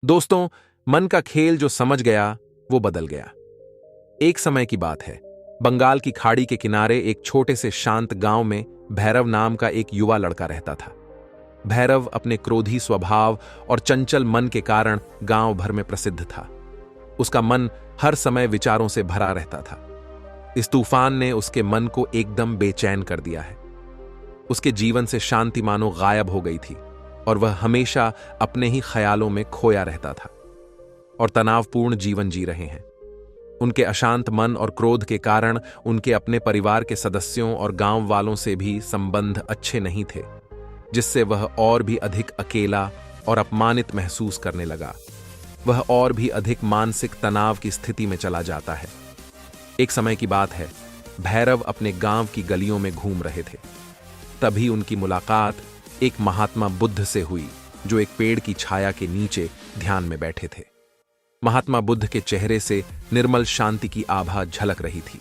दोस्तों, मन का खेल जो समझ गया वो बदल गया। एक समय की बात है, बंगाल की खाड़ी के किनारे एक छोटे से शांत गांव में भैरव नाम का एक युवा लड़का रहता था। भैरव अपने क्रोधी स्वभाव और चंचल मन के कारण गांव भर में प्रसिद्ध था। उसका मन हर समय विचारों से भरा रहता था। इस तूफान ने उसके मन को एकदम बेचैन कर दिया है। उसके जीवन से शांति मानो गायब हो गई थी और वह हमेशा अपने ही ख्यालों में खोया रहता था और तनावपूर्ण जीवन जी रहे हैं। उनके अशांत मन और क्रोध के कारण उनके अपने परिवार के सदस्यों और गांव वालों से भी संबंध अच्छे नहीं थे, जिससे वह और भी अधिक अकेला और अपमानित महसूस करने लगा। वह और भी अधिक मानसिक तनाव की स्थिति में चला जाता है। एक समय की बात है, भैरव अपने गांव की गलियों में घूम रहे थे। तभी उनकी मुलाकात एक महात्मा बुद्ध से हुई, जो एक पेड़ की छाया के नीचे ध्यान में बैठे थे। महात्मा बुद्ध के चेहरे से निर्मल शांति की आभा झलक रही थी।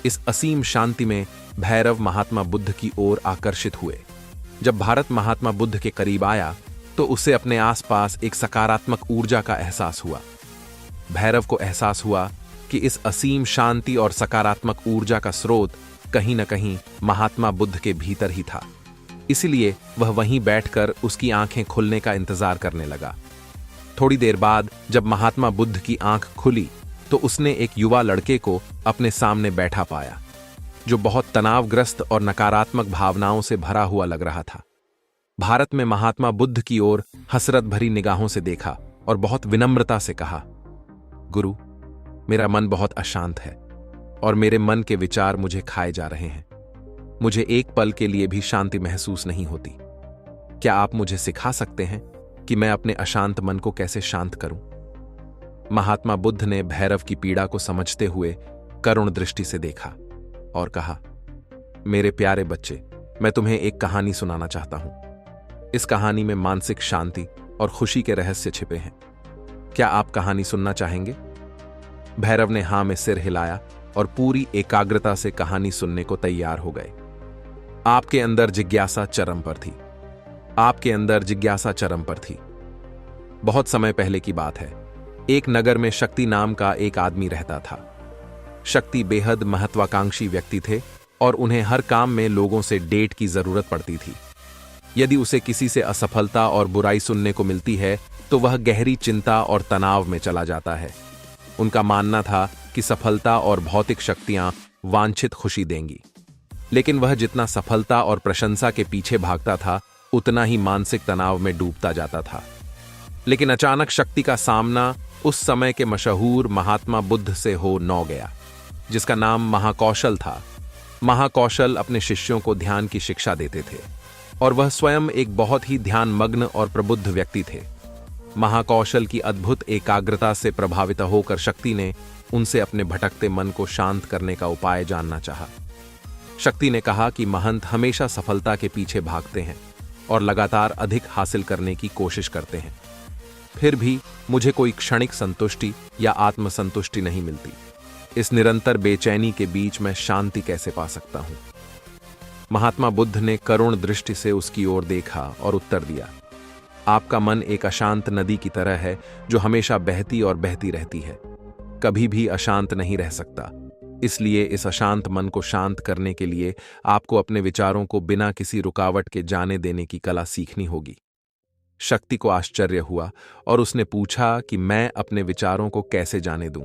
इस असीम शांति में भैरव महात्मा बुद्ध की ओर आकर्षित हुए। जब भारत महात्मा बुद्ध के करीब आया तो उसे अपने आसपास एक सकारात्मक ऊर्जा का एहसास हुआ। भैरव को एहसास हुआ कि इस असीम शांति और सकारात्मक ऊर्जा का स्रोत कहीं न कहीं महात्मा बुद्ध के भीतर ही था। इसलिए वह वहीं बैठकर उसकी आंखें खुलने का इंतजार करने लगा। थोड़ी देर बाद जब महात्मा बुद्ध की आंख खुली तो उसने एक युवा लड़के को अपने सामने बैठा पाया, जो बहुत तनावग्रस्त और नकारात्मक भावनाओं से भरा हुआ लग रहा था। भारत में महात्मा बुद्ध की ओर हसरत भरी निगाहों से देखा और बहुत विनम्रता से कहा, गुरु, मेरा मन बहुत अशांत है और मेरे मन के विचार मुझे खाए जा रहे हैं। मुझे एक पल के लिए भी शांति महसूस नहीं होती। क्या आप मुझे सिखा सकते हैं कि मैं अपने अशांत मन को कैसे शांत करूं? महात्मा बुद्ध ने भैरव की पीड़ा को समझते हुए करुण दृष्टि से देखा और कहा, मेरे प्यारे बच्चे, मैं तुम्हें एक कहानी सुनाना चाहता हूं। इस कहानी में मानसिक शांति और खुशी के रहस्य छिपे हैं। क्या आप कहानी सुनना चाहेंगे? भैरव ने हां में सिर हिलाया और पूरी एकाग्रता से कहानी सुनने को तैयार हो गए। आपके अंदर जिज्ञासा चरम पर थी। आपके अंदर जिज्ञासा चरम पर थी। बहुत समय पहले की बात है। एक नगर में शक्ति नाम का एक आदमी रहता था। शक्ति बेहद महत्वाकांक्षी व्यक्ति थे और उन्हें हर काम में लोगों से डेट की जरूरत पड़ती थी। यदि उसे किसी से असफलता और बुराई सुनने को मिलती है तो वह गहरी चिंता और तनाव में चला जाता है। उनका मानना था कि सफलता और भौतिक शक्तियां वांछित खुशी देंगी, लेकिन वह जितना सफलता और प्रशंसा के पीछे भागता था उतना ही मानसिक तनाव में डूबता जाता था। लेकिन अचानक शक्ति का सामना उस समय के मशहूर महात्मा बुद्ध से हो न गया, जिसका नाम महाकौशल था। महाकौशल अपने शिष्यों को ध्यान की शिक्षा देते थे और वह स्वयं एक बहुत ही ध्यानमग्न और प्रबुद्ध व्यक्ति थे। महाकौशल की अद्भुत एकाग्रता से प्रभावित होकर शक्ति ने उनसे अपने भटकते मन को शांत करने का उपाय जानना चाहा। शक्ति ने कहा कि महंत हमेशा सफलता के पीछे भागते हैं और लगातार अधिक हासिल करने की कोशिश करते हैं, फिर भी मुझे कोई क्षणिक संतुष्टि या आत्मसंतुष्टि नहीं मिलती। इस निरंतर बेचैनी के बीच मैं शांति कैसे पा सकता हूं? महात्मा बुद्ध ने करुण दृष्टि से उसकी ओर देखा और उत्तर दिया, आपका मन एक अशांत नदी की तरह है जो हमेशा बहती और बहती रहती है, कभी भी अशांत नहीं रह सकता। इसलिए इस अशांत मन को शांत करने के लिए आपको अपने विचारों को बिना किसी रुकावट के जाने देने की कला सीखनी होगी। शक्ति को आश्चर्य हुआ और उसने पूछा कि मैं अपने विचारों को कैसे जाने दूं?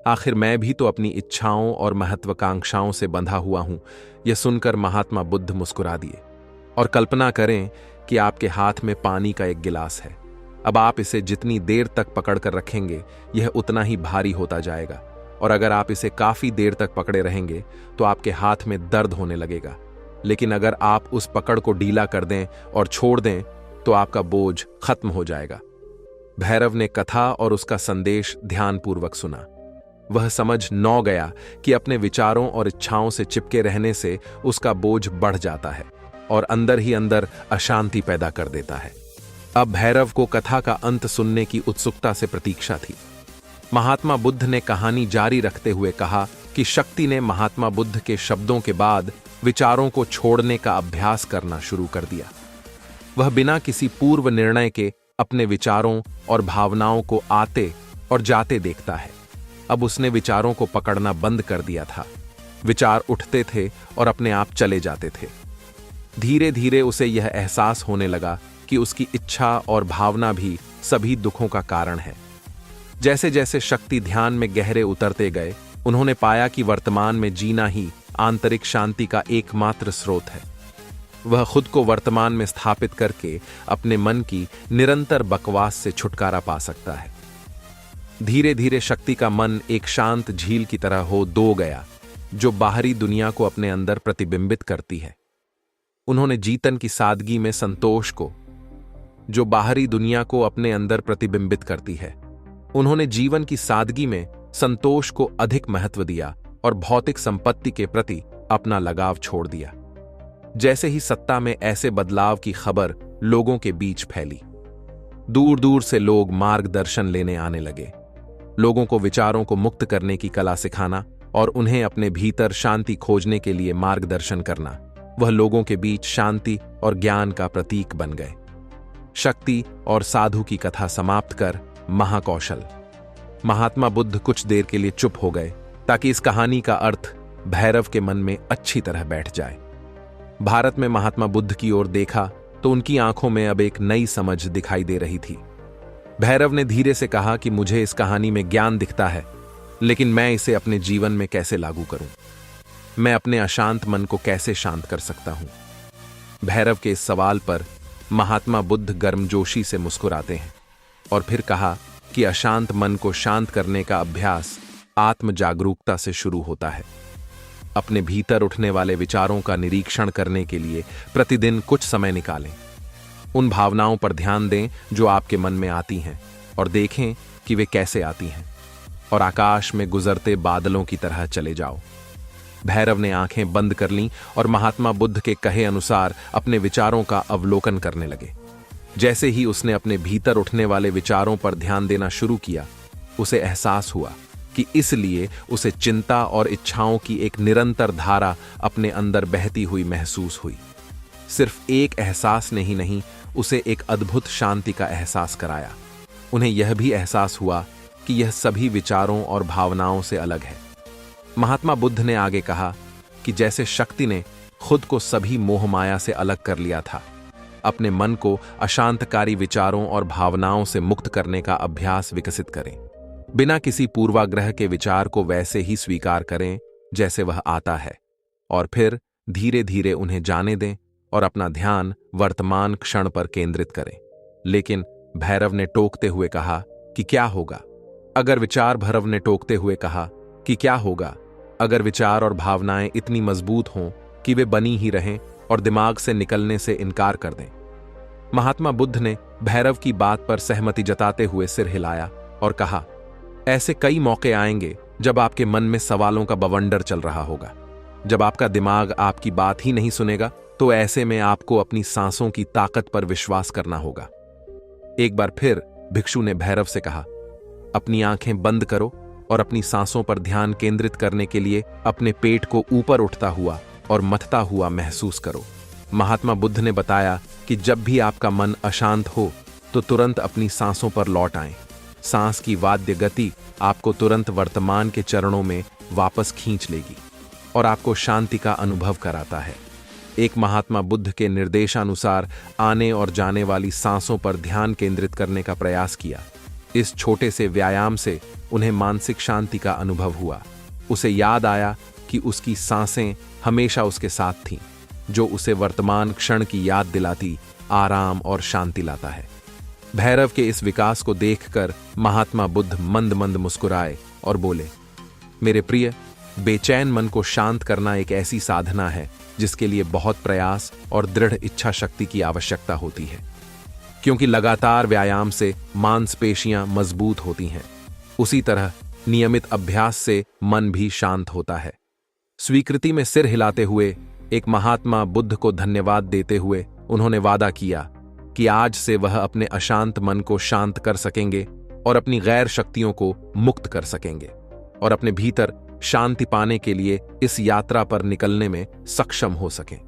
आखिर मैं भी तो अपनी इच्छाओं और महत्वाकांक्षाओं से बंधा हुआ हूं। यह सुनकर महात्मा बुद्ध मुस्कुरा दिए और कल्पना करें कि आपके हाथ में पानी का एक गिलास है। अब आप इसे जितनी देर तक पकड़ कर रखेंगे यह उतना ही भारी होता जाएगा, और अगर आप इसे काफी देर तक पकड़े रहेंगे तो आपके हाथ में दर्द होने लगेगा। लेकिन अगर आप उस पकड़ को ढीला कर दें और छोड़ दें तो आपका बोझ खत्म हो जाएगा। भैरव ने कथा और उसका संदेश ध्यानपूर्वक सुना। वह समझ न गया कि अपने विचारों और इच्छाओं से चिपके रहने से उसका बोझ बढ़ जाता है और अंदर ही अंदर अशांति पैदा कर देता है। अब भैरव को कथा का अंत सुनने की उत्सुकता से प्रतीक्षा थी। महात्मा बुद्ध ने कहानी जारी रखते हुए कहा कि शक्ति ने महात्मा बुद्ध के शब्दों के बाद विचारों को छोड़ने का अभ्यास करना शुरू कर दिया। वह बिना किसी पूर्व निर्णय के अपने विचारों और भावनाओं को आते और जाते देखता है। अब उसने विचारों को पकड़ना बंद कर दिया था। विचार उठते थे और अपने आप चले जाते थे। धीरे धीरे उसे यह एहसास होने लगा कि उसकी इच्छा और भावना भी सभी दुखों का कारण है। जैसे जैसे शक्ति ध्यान में गहरे उतरते गए, उन्होंने पाया कि वर्तमान में जीना ही आंतरिक शांति का एकमात्र स्रोत है। वह खुद को वर्तमान में स्थापित करके अपने मन की निरंतर बकवास से छुटकारा पा सकता है। धीरे धीरे शक्ति का मन एक शांत झील की तरह हो दो गया, जो बाहरी दुनिया को अपने अंदर प्रतिबिंबित करती है। उन्होंने जीवन की सादगी में संतोष को, जो बाहरी दुनिया को अपने अंदर प्रतिबिंबित करती है, उन्होंने जीवन की सादगी में संतोष को अधिक महत्व दिया और भौतिक संपत्ति के प्रति अपना लगाव छोड़ दिया। जैसे ही सत्ता में ऐसे बदलाव की खबर लोगों के बीच फैली, दूर दूर से लोग मार्गदर्शन लेने आने लगे। लोगों को विचारों को मुक्त करने की कला सिखाना और उन्हें अपने भीतर शांति खोजने के लिए मार्गदर्शन करना, वह लोगों के बीच शांति और ज्ञान का प्रतीक बन गए। शक्ति और साधु की कथा समाप्त कर महाकौशल। महात्मा बुद्ध कुछ देर के लिए चुप हो गए ताकि इस कहानी का अर्थ भैरव के मन में अच्छी तरह बैठ जाए। भारत में महात्मा बुद्ध की ओर देखा तो उनकी आंखों में अब एक नई समझ दिखाई दे रही थी। भैरव ने धीरे से कहा कि मुझे इस कहानी में ज्ञान दिखता है, लेकिन मैं इसे अपने जीवन में कैसे लागू करूं? मैं अपने अशांत मन को कैसे शांत कर सकता हूं? भैरव के इस सवाल पर महात्मा बुद्ध गर्मजोशी से मुस्कुराते हैं और फिर कहा कि अशांत मन को शांत करने का अभ्यास आत्म जागरूकता से शुरू होता है। अपने भीतर उठने वाले विचारों का निरीक्षण करने के लिए प्रतिदिन कुछ समय निकालें। उन भावनाओं पर ध्यान दें जो आपके मन में आती हैं और देखें कि वे कैसे आती हैं, और आकाश में गुजरते बादलों की तरह चले जाओ। भैरव ने आंखें बंद कर लीं और महात्मा बुद्ध के कहे अनुसार अपने विचारों का अवलोकन करने लगे। जैसे ही उसने अपने भीतर उठने वाले विचारों पर ध्यान देना शुरू किया, उसे एहसास हुआ कि इसलिए उसे चिंता और इच्छाओं की एक निरंतर धारा अपने अंदर बहती हुई महसूस हुई। सिर्फ एक एहसास ने ही नहीं, उसे एक अद्भुत शांति का एहसास कराया। उन्हें यह भी एहसास हुआ कि यह सभी विचारों और भावनाओं से अलग है। महात्मा बुद्ध ने आगे कहा कि जैसे शक्ति ने खुद को सभी मोह माया से अलग कर लिया था, अपने मन को अशांतकारी विचारों और भावनाओं से मुक्त करने का अभ्यास विकसित करें। बिना किसी पूर्वाग्रह के विचार को वैसे ही स्वीकार करें जैसे वह आता है, और फिर धीरे धीरे उन्हें जाने दें और अपना ध्यान वर्तमान क्षण पर केंद्रित करें। लेकिन भैरव ने टोकते हुए कहा कि क्या होगा अगर भैरव ने टोकते हुए कहा कि क्या होगा अगर विचार और भावनाएं इतनी मजबूत हों कि वे बनी ही रहें और दिमाग से निकलने से इनकार कर दें। महात्मा बुद्ध ने भैरव की बात पर सहमति जताते हुए सिर हिलाया और कहा, ऐसे कई मौके आएंगे जब आपके मन में सवालों का बवंडर चल रहा होगा। जब आपका दिमाग आपकी बात ही नहीं सुनेगा, तो ऐसे में आपको अपनी सांसों की ताकत पर विश्वास करना होगा। एक बार फिर भिक्षु ने भैरव से कहा, अपनी आंखें बंद करो और अपनी सांसों पर ध्यान केंद्रित करने के लिए अपने पेट को ऊपर उठता हुआ और मथता हुआ महसूस करो। महात्मा बुद्ध ने बताया कि जब भी आपका मन अशांत हो तो तुरंत अपनी सांसों पर लौट आएं। सांस की वाद्य गति आपको तुरंत वर्तमान के चरणों में वापस खींच लेगी और आपको शांति का अनुभव कराता है। एक महात्मा बुद्ध के निर्देशानुसार आने और जाने वाली सांसों पर ध्यान केंद्रित करने का प्रयास किया। इस छोटे से व्यायाम से उन्हें मानसिक शांति का अनुभव हुआ। उसे याद आया कि उसकी सांसें हमेशा उसके साथ थीं, जो उसे वर्तमान क्षण की याद दिलाती, आराम और शांति लाता है। भैरव के इस विकास को देखकर महात्मा बुद्ध मंद मंद मुस्कुराए और बोले, मेरे प्रिय, बेचैन मन को शांत करना एक ऐसी साधना है जिसके लिए बहुत प्रयास और दृढ़ इच्छा शक्ति की आवश्यकता होती है, क्योंकि लगातार व्यायाम से मांसपेशियां मजबूत होती हैं। उसी तरह नियमित अभ्यास से मन भी शांत होता है। स्वीकृति में सिर हिलाते हुए एक महात्मा बुद्ध को धन्यवाद देते हुए उन्होंने वादा किया कि आज से वह अपने अशांत मन को शांत कर सकेंगे और अपनी गैर शक्तियों को मुक्त कर सकेंगे और अपने भीतर शांति पाने के लिए इस यात्रा पर निकलने में सक्षम हो सकें।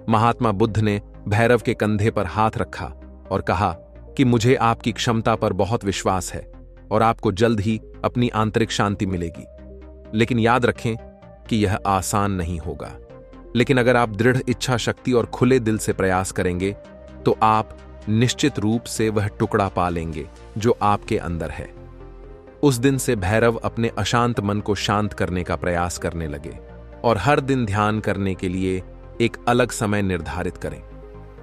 महात्मा बुद्ध ने भैरव के कंधे पर हाथ रखा और कहा, कि मुझे आपकी क्षमता पर बहुत विश्वास है और आपको जल्द ही अपनी आंतरिक शांति मिलेगी। लेकिन याद रखें कि यह आसान नहीं होगा। लेकिन अगर आप दृढ़ इच्छा शक्ति और खुले दिल से प्रयास करेंगे तो आप निश्चित रूप से वह टुकड़ा पा लेंगे जो आपके अंदर है। उस दिन से भैरव अपने अशांत मन को शांत करने का प्रयास करने लगे और हर दिन ध्यान करने के लिए एक अलग समय निर्धारित करें।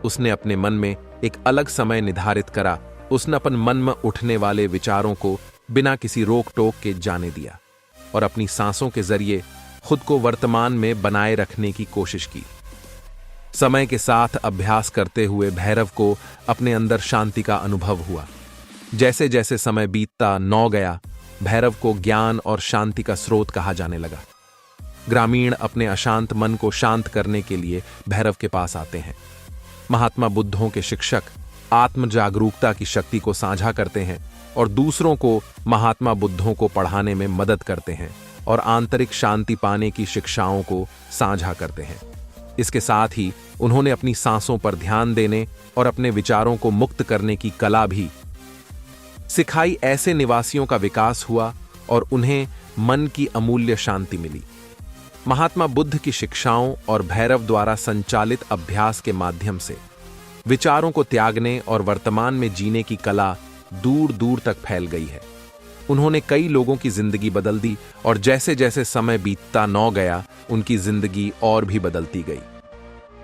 उसने अपने मन में एक अलग समय निर्धारित करा। उसने अपन मन में उठने वाले विचारों को बिना किसी रोक टोक के जाने दिया और अपनी सांसों के जरिए खुद को वर्तमान में बनाए रखने की कोशिश की। समय के साथ अभ्यास करते हुए भैरव को अपने अंदर शांति का अनुभव हुआ। जैसे जैसे समय बीतता नौ गया, भैरव को ज्ञान और शांति का स्रोत कहा जाने लगा। ग्रामीण अपने अशांत मन को शांत करने के लिए भैरव के पास आते हैं। महात्मा बुद्धों के शिक्षक आत्म जागरूकता की शक्ति को साझा करते हैं और दूसरों को महात्मा बुद्धों को पढ़ाने में मदद करते हैं और आंतरिक शांति पाने की शिक्षाओं को साझा करते हैं। इसके साथ ही उन्होंने अपनी सांसों पर ध्यान देने और अपने विचारों को मुक्त करने की कला भी सिखाई। ऐसे निवासियों का विकास हुआ और उन्हें मन की अमूल्य शांति मिली। महात्मा बुद्ध की शिक्षाओं और भैरव द्वारा संचालित अभ्यास के माध्यम से विचारों को त्यागने और वर्तमान में जीने की कला दूर दूर तक फैल गई है। उन्होंने कई लोगों की जिंदगी बदल दी और जैसे जैसे समय बीतता नौ गया, उनकी जिंदगी और भी बदलती गई।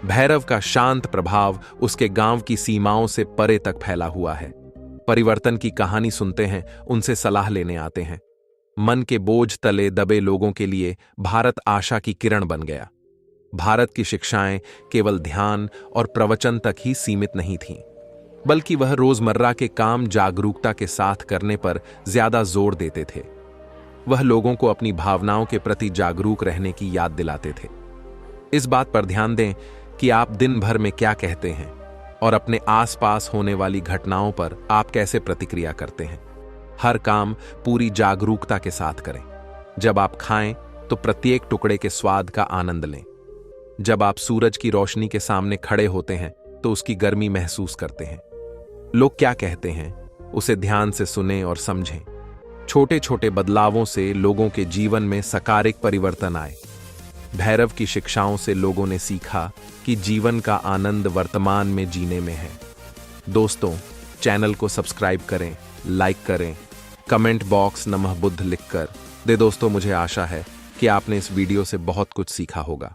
भैरव का शांत प्रभाव उसके गांव की सीमाओं से परे तक फैला हुआ है। परिवर्तन की कहानी सुनते हैं, उनसे सलाह लेने आते हैं। मन के बोझ तले दबे लोगों के लिए भारत आशा की किरण बन गया। भारत की शिक्षाएं केवल ध्यान और प्रवचन तक ही सीमित नहीं थीं, बल्कि वह रोजमर्रा के काम जागरूकता के साथ करने पर ज्यादा जोर देते थे। वह लोगों को अपनी भावनाओं के प्रति जागरूक रहने की याद दिलाते थे। इस बात पर ध्यान दें कि आप दिन भर में क्या कहते हैं और अपने आसपास होने वाली घटनाओं पर आप कैसे प्रतिक्रिया करते हैं। हर काम पूरी जागरूकता के साथ करें। जब आप खाएं तो प्रत्येक टुकड़े के स्वाद का आनंद लें। जब आप सूरज की रोशनी के सामने खड़े होते हैं तो उसकी गर्मी महसूस करते हैं। लोग क्या कहते हैं उसे ध्यान से सुनें और समझें। छोटे छोटे बदलावों से लोगों के जीवन में सकारात्मक परिवर्तन आए। भैरव की शिक्षाओं से लोगों ने सीखा कि जीवन का आनंद वर्तमान में जीने में है। दोस्तों, चैनल को सब्सक्राइब करें, लाइक करें, कमेंट बॉक्स नमः बुद्ध लिखकर दे। दोस्तों, मुझे आशा है कि आपने इस वीडियो से बहुत कुछ सीखा होगा।